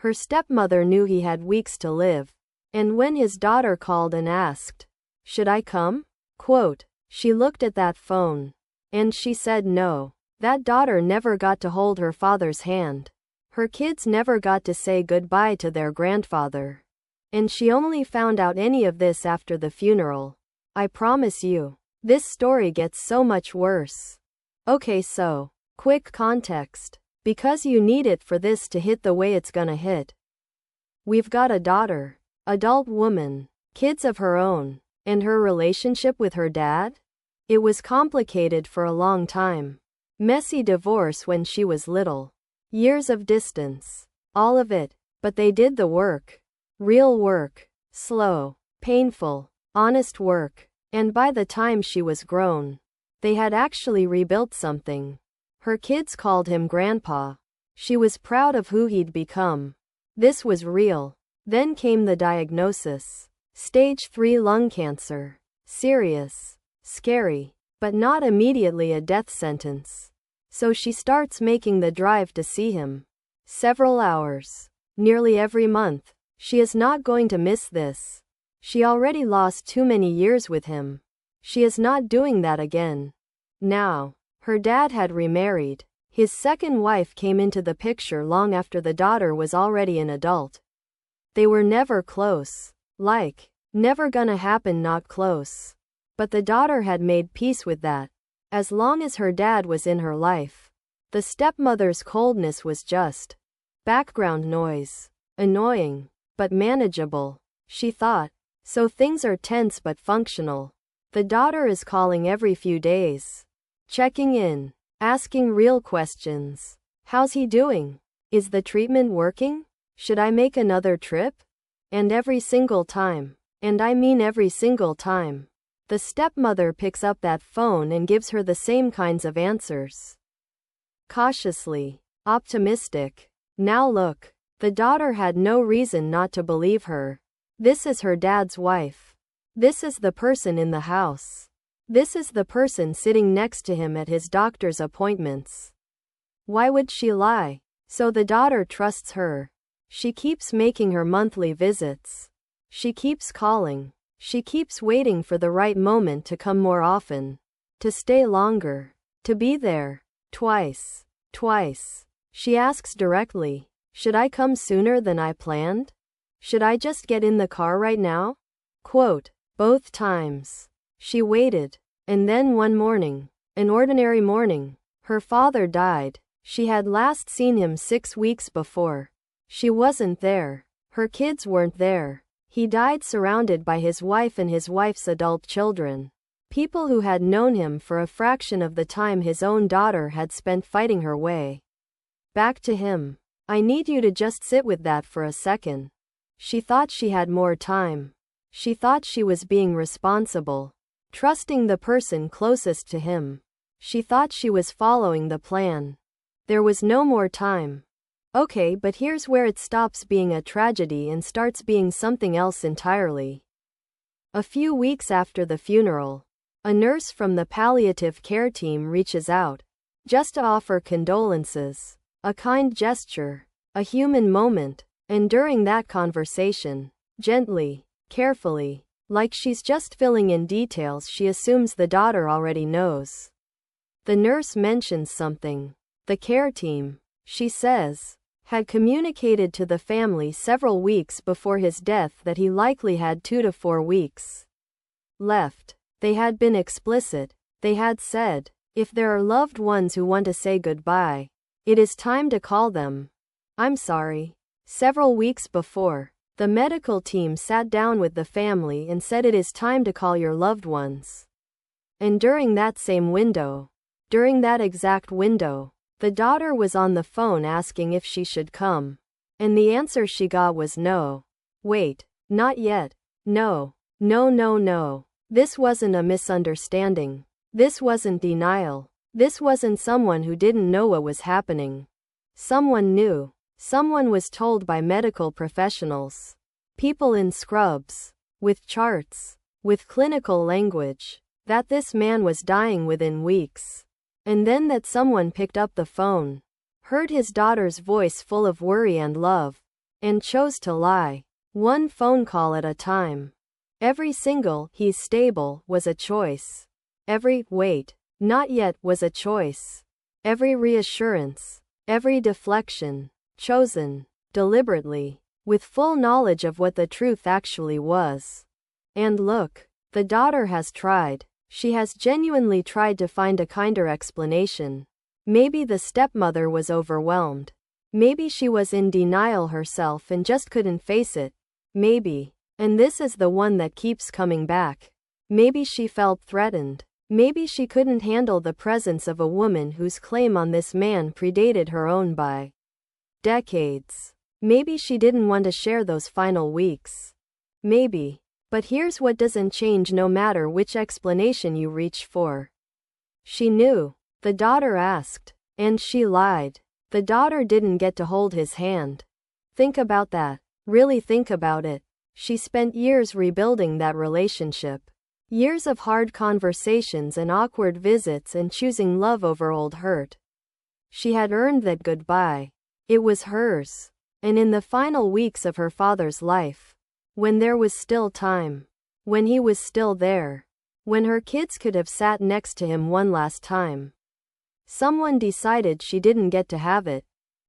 Her stepmother knew he had weeks to live. And when his daughter called and asked, "Should I come?" Quote, she looked at that phone. And she said no. That daughter never got to hold her father's hand. Her kids never got to say goodbye to their grandfather. And she only found out any of this after the funeral. I promise you, this story gets so much worse. Okay, so, quick context. Because you need it for this to hit the way it's gonna hit. We've got a daughter, adult woman, kids of her own, and her relationship with her dad? It was complicated for a long time. Messy divorce when she was little. Years of distance. All of it. But they did the work. Real work. Slow, painful, honest work. And by the time she was grown, they had actually rebuilt something. Her kids called him Grandpa. She was proud of who he'd become. This was real. Then came the diagnosis. Stage 3 lung cancer. Serious. Scary. But not immediately a death sentence. So she starts making the drive to see him. Several hours. Nearly every month. She is not going to miss this. She already lost too many years with him. She is not doing that again. Now. Her dad had remarried. His second wife came into the picture long after the daughter was already an adult. They were never close. Like, never gonna happen, not close. But the daughter had made peace with that. As long as her dad was in her life. The stepmother's coldness was just background noise. Annoying, but manageable, she thought. So things are tense but functional. The daughter is calling every few days. Checking in. Asking real questions. How's he doing? Is the treatment working? Should I make another trip? And every single time. And I mean every single time. The stepmother picks up that phone and gives her the same kinds of answers. Cautiously. Optimistic. Now look. The daughter had no reason not to believe her. This is her dad's wife. This is the person in the house. This is the person sitting next to him at his doctor's appointments. Why would she lie? So the daughter trusts her. She keeps making her monthly visits. She keeps calling. She keeps waiting for the right moment to come more often. To stay longer. To be there. Twice. She asks directly, "Should I come sooner than I planned? Should I just get in the car right now?" Quote, both times. She waited. And then one morning, an ordinary morning, her father died. She had last seen him 6 weeks before. She wasn't there. Her kids weren't there. He died surrounded by his wife and his wife's adult children. People who had known him for a fraction of the time his own daughter had spent fighting her way back to him. I need you to just sit with that for a second. She thought she had more time. She thought she was being responsible. Trusting the person closest to him. She thought she was following the plan. There was no more time. Okay, but here's where it stops being a tragedy and starts being something else entirely. A few weeks after the funeral, a nurse from the palliative care team reaches out, just to offer condolences, a kind gesture, a human moment, and during that conversation, gently, carefully, like she's just filling in details she assumes the daughter already knows. The nurse mentions something. The care team, she says, had communicated to the family several weeks before his death that he likely had 2 to 4 weeks left. They had been explicit. They had said, if there are loved ones who want to say goodbye, it is time to call them. I'm sorry. Several weeks before, the medical team sat down with the family and said it is time to call your loved ones. And during that same window, during that exact window, the daughter was on the phone asking if she should come. And the answer she got was no. Wait, not yet. No. This wasn't a misunderstanding. This wasn't denial. This wasn't someone who didn't know what was happening. Someone knew. Someone was told by medical professionals. People in scrubs. With charts. With clinical language. That this man was dying within weeks. And then that someone picked up the phone. Heard his daughter's voice full of worry and love. and chose to lie. One phone call at a time. Every single, he's stable, was a choice. Every, wait, not yet, was a choice. Every reassurance, every deflection, chosen, deliberately, with full knowledge of what the truth actually was. And look, the daughter has tried. She has genuinely tried to find a kinder explanation. Maybe the stepmother was overwhelmed. Maybe she was in denial herself and just couldn't face it. Maybe, and this is the one that keeps coming back, maybe she felt threatened. Maybe she couldn't handle the presence of a woman whose claim on this man predated her own by decades. Maybe she didn't want to share those final weeks. Maybe. But here's what doesn't change no matter which explanation you reach for. She knew. The daughter asked. And she lied. The daughter didn't get to hold his hand. Think about that. Really think about it. She spent years rebuilding that relationship. Years of hard conversations and awkward visits and choosing love over old hurt. She had earned that goodbye. It was hers. And in the final weeks of her father's life, when there was still time, when he was still there, when her kids could have sat next to him one last time, someone decided she didn't get to have it.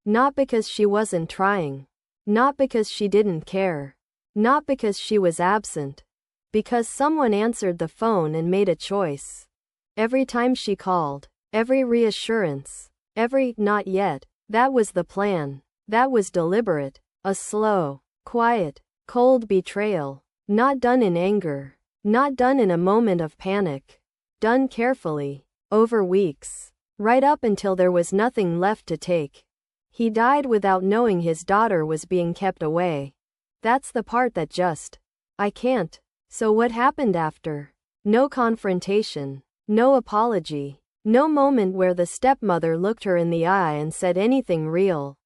Not because she wasn't trying. Not because she didn't care. Not because she was absent. Because someone answered the phone and made a choice. Every time she called, every reassurance, every not yet, that was the plan. That was deliberate. A slow, quiet, cold betrayal. Not done in anger. Not done in a moment of panic. Done carefully. Over weeks. Right up until there was nothing left to take. He died without knowing his daughter was being kept away. That's the part that just, I can't. So what happened after? No confrontation. No apology. No moment where the stepmother looked her in the eye and said anything real.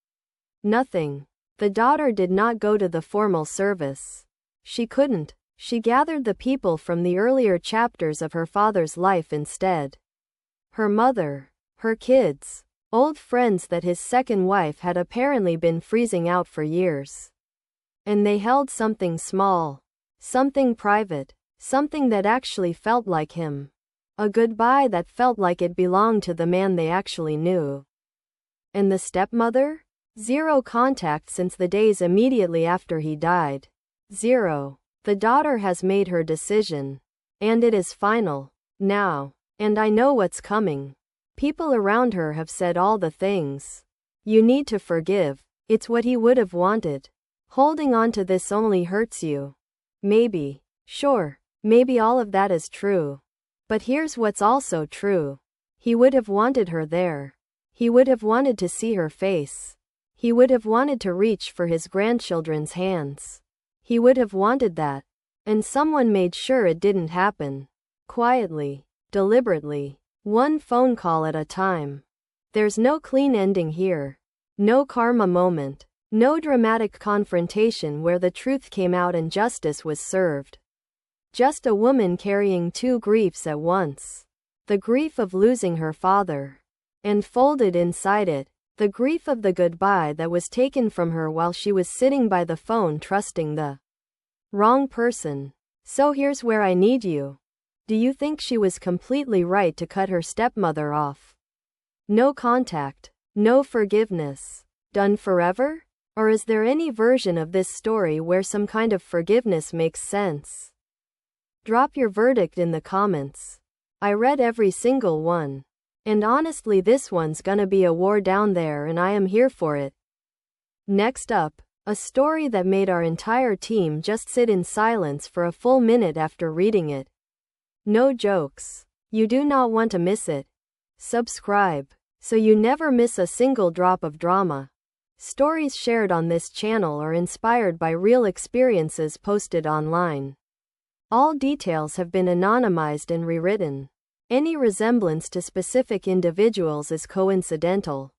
Nothing. The daughter did not go to the formal service. She couldn't. She gathered the people from the earlier chapters of her father's life instead. Her mother. Her kids. Old friends that his second wife had apparently been freezing out for years. And they held something small. Something private. Something that actually felt like him. A goodbye that felt like it belonged to the man they actually knew. And the stepmother? Zero contact since the days immediately after he died. Zero. The daughter has made her decision. And it is final. Now. And I know what's coming. People around her have said all the things. You need to forgive. It's what he would have wanted. Holding on to this only hurts you. Maybe. Sure. Maybe all of that is true. But here's what's also true. He would have wanted her there. He would have wanted to see her face. He would have wanted to reach for his grandchildren's hands. He would have wanted that. And someone made sure it didn't happen. Quietly. Deliberately. One phone call at a time. There's no clean ending here. No karma moment. No dramatic confrontation where the truth came out and justice was served. Just a woman carrying two griefs at once. The grief of losing her father. And folded inside it, the grief of the goodbye that was taken from her while she was sitting by the phone trusting the wrong person. So here's where I need you. Do you think she was completely right to cut her stepmother off? No contact. No forgiveness. Done forever? Or is there any version of this story where some kind of forgiveness makes sense? Drop your verdict in the comments. I read every single one. And honestly, this one's gonna be a war down there, and I am here for it. Next up, a story that made our entire team just sit in silence for a full minute after reading it. No jokes. You do not want to miss it. Subscribe, so you never miss a single drop of drama. Stories shared on this channel are inspired by real experiences posted online. All details have been anonymized and rewritten. Any resemblance to specific individuals is coincidental.